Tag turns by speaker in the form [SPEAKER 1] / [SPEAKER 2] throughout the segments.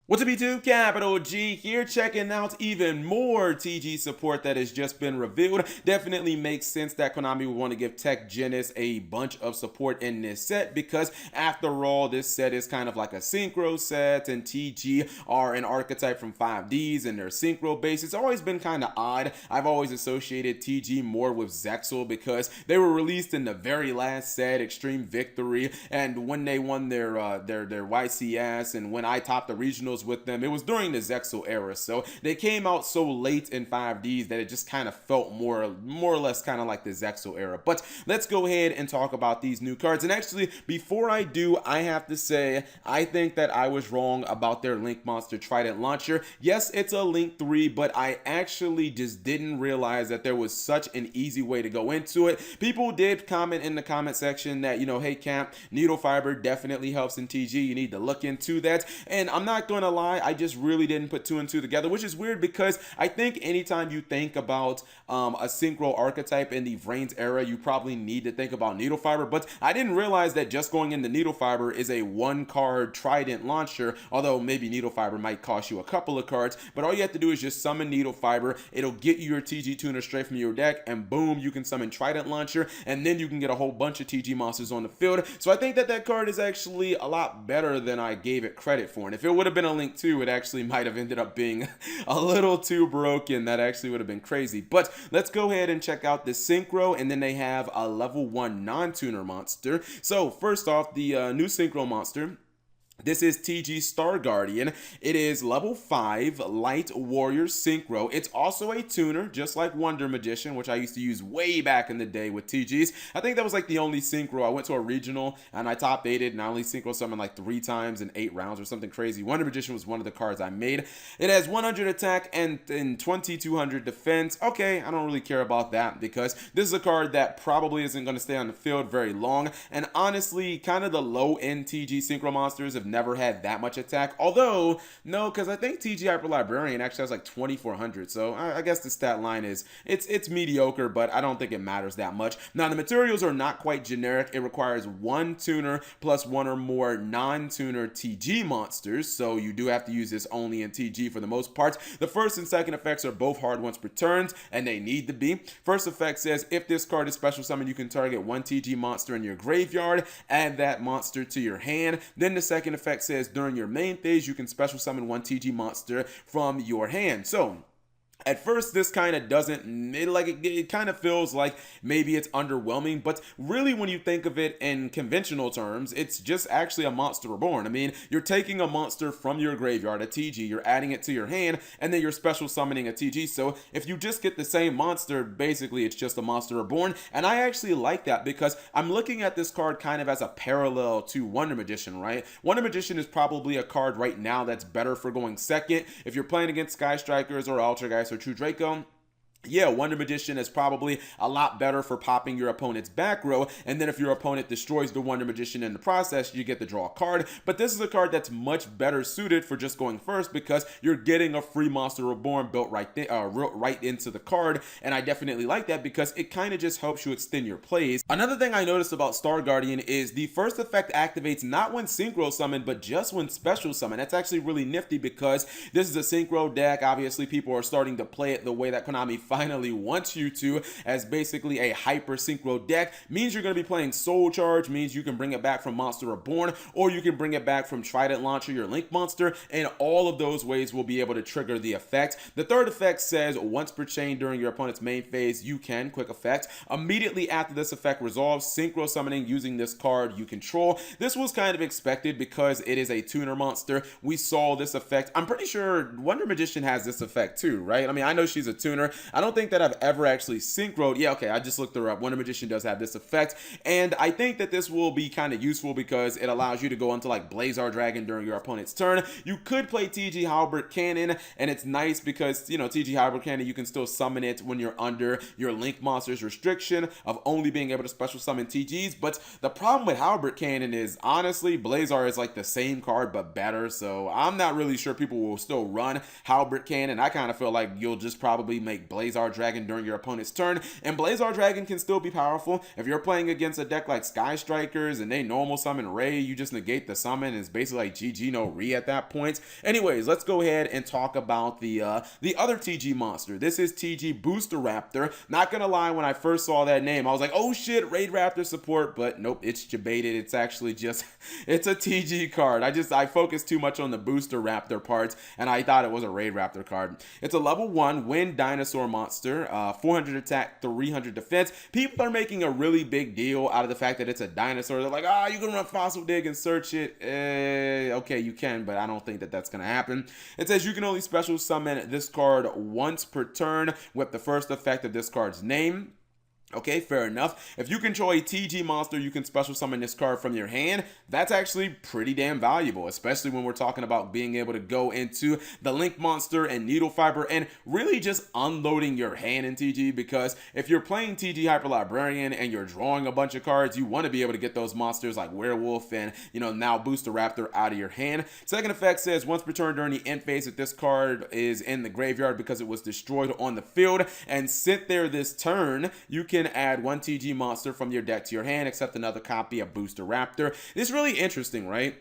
[SPEAKER 1] What's up YouTube, Capital G here, checking out even more TG support that has just been revealed. Definitely makes sense that Konami would want to give Tech Genis a bunch of support in this set because after all, this set is kind of like a Synchro set and TG are an archetype from 5Ds and they're Synchro based. It's always been kind of odd. I've always associated TG more with Zexal because they were released in the very last set, Extreme Victory, and when they won their YCS and when I topped the regionals with them, it was during the Zexal era, so they came out so late in 5Ds that it just kind of felt more or less kind of like the Zexal era. But let's go ahead and talk about these new cards. And actually, before I do, I have to say I think that I was wrong about their Link Monster Trident launcher. Yes, it's a Link 3, but I actually just didn't realize that there was such an easy way to go into it. People did comment in the comment section that, you know, hey Camp, needle fiber definitely helps in TG. You need to look into that. And I'm not gonna lie, I just really didn't put two and two together, which is weird because I think anytime you think about a Synchro archetype in the Vrains era, you probably need to think about needle fiber, but I didn't realize that just going into needle fiber is a one card Trident launcher, although maybe needle fiber might cost you a couple of cards, but all you have to do is just summon needle fiber. It'll get you your TG tuner straight from your deck, and boom, you can summon Trident launcher, and then you can get a whole bunch of TG monsters on the field. So I think that that card is actually a lot better than I gave it credit for, and if it would have been a Link 2, it actually might have ended up being a little too broken. That actually would have been crazy. But let's go ahead and check out the Synchro, and then they have a level 1 non-tuner monster. So first off, the new Synchro monster. This is TG Star Guardian. It is level 5 Light Warrior Synchro. It's also a tuner, just like Wonder Magician, which I used to use way back in the day with TGs. I think that was like the only synchro. I went to a regional and I top 8'd and I only synchro summoned like 3 times in 8 rounds or something crazy. Wonder Magician was one of the cards I made. It has 100 attack and 2200 defense. Okay, I don't really care about that because this is a card that probably isn't going to stay on the field very long. And honestly, kind of the low-end TG synchro monsters have never had that much attack, although no, because I think TG Hyper Librarian actually has like 2400, so I guess the stat line is it's mediocre, but I don't think it matters that much. Now the materials are not quite generic. It requires one tuner plus one or more non-tuner TG monsters, so you do have to use this only in TG for the most part. The first and second effects are both hard once per turn, and they need to be. First effect says if this card is special summoned, you can target one TG monster in your graveyard, add that monster to your hand. Then the second effect says during your main phase you can special summon one TG monster from your hand. So at first, this kind of doesn't, it kind of feels like maybe it's underwhelming, but really when you think of it in conventional terms, it's just actually a monster reborn. I mean, you're taking a monster from your graveyard, a TG, you're adding it to your hand, and then you're special summoning a TG. So if you just get the same monster, basically it's just a monster reborn, and I actually like that because I'm looking at this card kind of as a parallel to Wonder Magician, right? Wonder Magician is probably a card right now that's better for going second. If you're playing against Sky Strikers or Ultrageist or True Draco, yeah, Wonder Magician is probably a lot better for popping your opponent's back row, and then if your opponent destroys the Wonder Magician in the process, you get to draw a card. But this is a card that's much better suited for just going first because you're getting a free monster reborn built right into the card, and I definitely like that because it kind of just helps you extend your plays. Another thing I noticed about Star Guardian is the first effect activates not when Synchro summoned, but just when special summoned. That's actually really nifty because this is a Synchro deck. Obviously, people are starting to play it the way that Konami finally wants you to, as basically a hyper synchro deck. Means you're going to be playing Soul Charge, means you can bring it back from Monster Reborn, or you can bring it back from Trident Launcher, your Link monster, and all of those ways will be able to trigger the effect. The third effect says once per chain during your opponent's main phase, you can quick effect. Immediately after this effect resolves, synchro summoning using this card you control. This was kind of expected because it is a tuner monster. We saw this effect. I'm pretty sure Wonder Magician has this effect too, right? I mean, I know she's a tuner. I don't think that I've ever actually synchroed. Yeah, okay, I just looked her up. Wonder Magician does have this effect, and I think that this will be kind of useful because it allows you to go into like Blazar Dragon during your opponent's turn. You could play TG Halberd Cannon, and it's nice because, you know, TG Halberd Cannon, you can still summon it when you're under your Link monster's restriction of only being able to special summon TGs, but the problem with Halberd Cannon is, honestly, Blazar is like the same card but better, so I'm not really sure people will still run Halberd Cannon. I kind of feel like you'll just probably make Blazar Blazar Dragon during your opponent's turn, and Blazar Dragon can still be powerful. If you're playing against a deck like Sky Strikers and they normal summon Ray, you just negate the summon, and it's basically like GG no re at that point. Anyways, let's go ahead and talk about the other TG monster. This is TG Booster Raptor. Not gonna lie, when I first saw that name, I was like, oh shit, Raid Raptor support, but nope, it's debated. It's actually just, it's a TG card. I focused too much on the Booster Raptor parts, and I thought it was a Raid Raptor card. It's a level 1 wind dinosaur monster, 400 attack, 300 defense. People are making a really big deal out of the fact that it's a dinosaur. They're like, you can run Fossil Dig and search it. Okay, you can, but I don't think that that's gonna happen. It says you can only special summon this card once per turn with the first effect of this card's name. Okay, fair enough. If you control a TG monster, you can special summon this card from your hand. That's actually pretty damn valuable, especially when we're talking about being able to go into the Link monster and Needle Fiber and really just unloading your hand in TG, because if you're playing TG Hyper Librarian and you're drawing a bunch of cards, you want to be able to get those monsters like Werewolf and, now Booster Raptor out of your hand. Second effect says once per turn during the end phase, if this card is in the graveyard because it was destroyed on the field and sit there this turn, you can add one TG monster from your deck to your hand, except another copy of Booster Raptor. This is really interesting, right?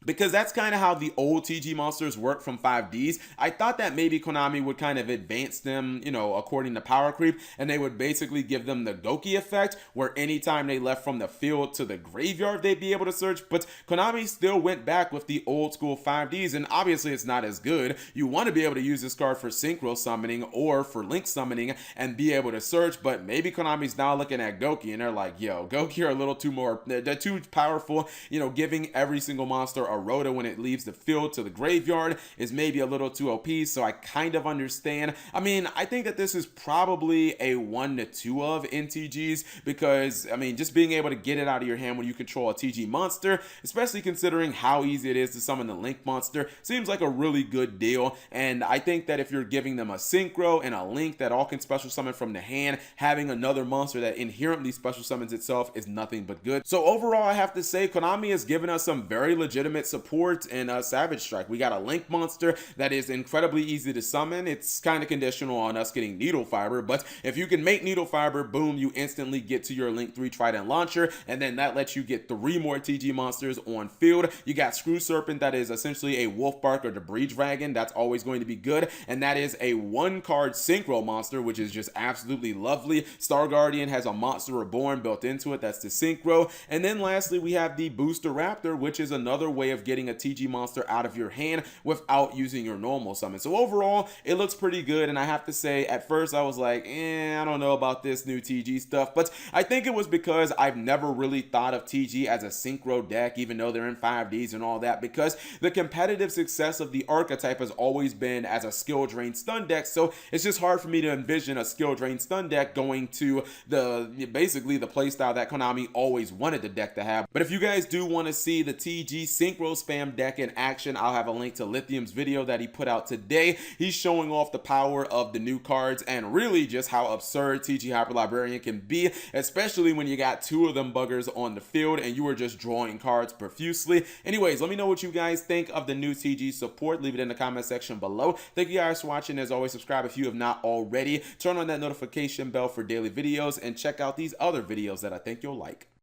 [SPEAKER 1] Because that's kind of how the old TG monsters work from 5Ds. I thought that maybe Konami would kind of advance them, according to power creep, and they would basically give them the Goki effect, where anytime they left from the field to the graveyard, they'd be able to search. But Konami still went back with the old school 5Ds, and obviously it's not as good. You want to be able to use this card for Synchro summoning or for Link summoning and be able to search, but maybe Konami's now looking at Goki and they're like, yo, Goki are a little too they're too powerful. Giving every single monster a Rhoda when it leaves the field to the graveyard is maybe a little too OP, so I kind of understand. I mean, I think that this is probably a 1 to 2 of NTGs, because, just being able to get it out of your hand when you control a TG monster, especially considering how easy it is to summon the Link monster, seems like a really good deal. And I think that if you're giving them a Synchro and a Link that all can special summon from the hand, having another monster that inherently special summons itself is nothing but good. So overall, I have to say Konami has given us some very legitimate support in Savage Strike. We got a Link monster that is incredibly easy to summon. It's kind of conditional on us getting Needle Fiber, but if you can make Needle Fiber, boom, you instantly get to your Link 3 Trident Launcher, and then that lets you get 3 more TG monsters on field. You got Screw Serpent, that is essentially a Wolf Bark or Debris Dragon. That's always going to be good, and that is a 1-card Synchro monster, which is just absolutely lovely. Star Guardian has a Monster Reborn built into it. That's the Synchro. And then lastly, we have the Booster Raptor, which is another way of getting a TG monster out of your hand without using your normal summon. So overall, it looks pretty good, and I have to say, at first I was like, I don't know about this new TG stuff, but I think it was because I've never really thought of TG as a Synchro deck, even though they're in 5Ds and all that, because the competitive success of the archetype has always been as a skill drain stun deck, so it's just hard for me to envision a skill drain stun deck going to basically the playstyle that Konami always wanted the deck to have. But if you guys do want to see the TG Synchro spam deck in action, I'll have a link to Lithium's video that he put out today. He's showing off the power of the new cards and really just how absurd TG Hyper Librarian can be, especially when you got 2 of them buggers on the field and you are just drawing cards profusely. Anyways, let me know what you guys think of the new TG support. Leave it in the comment section below. Thank you guys for watching. As always, subscribe if you have not already. Turn on that notification bell for daily videos and check out these other videos that I think you'll like.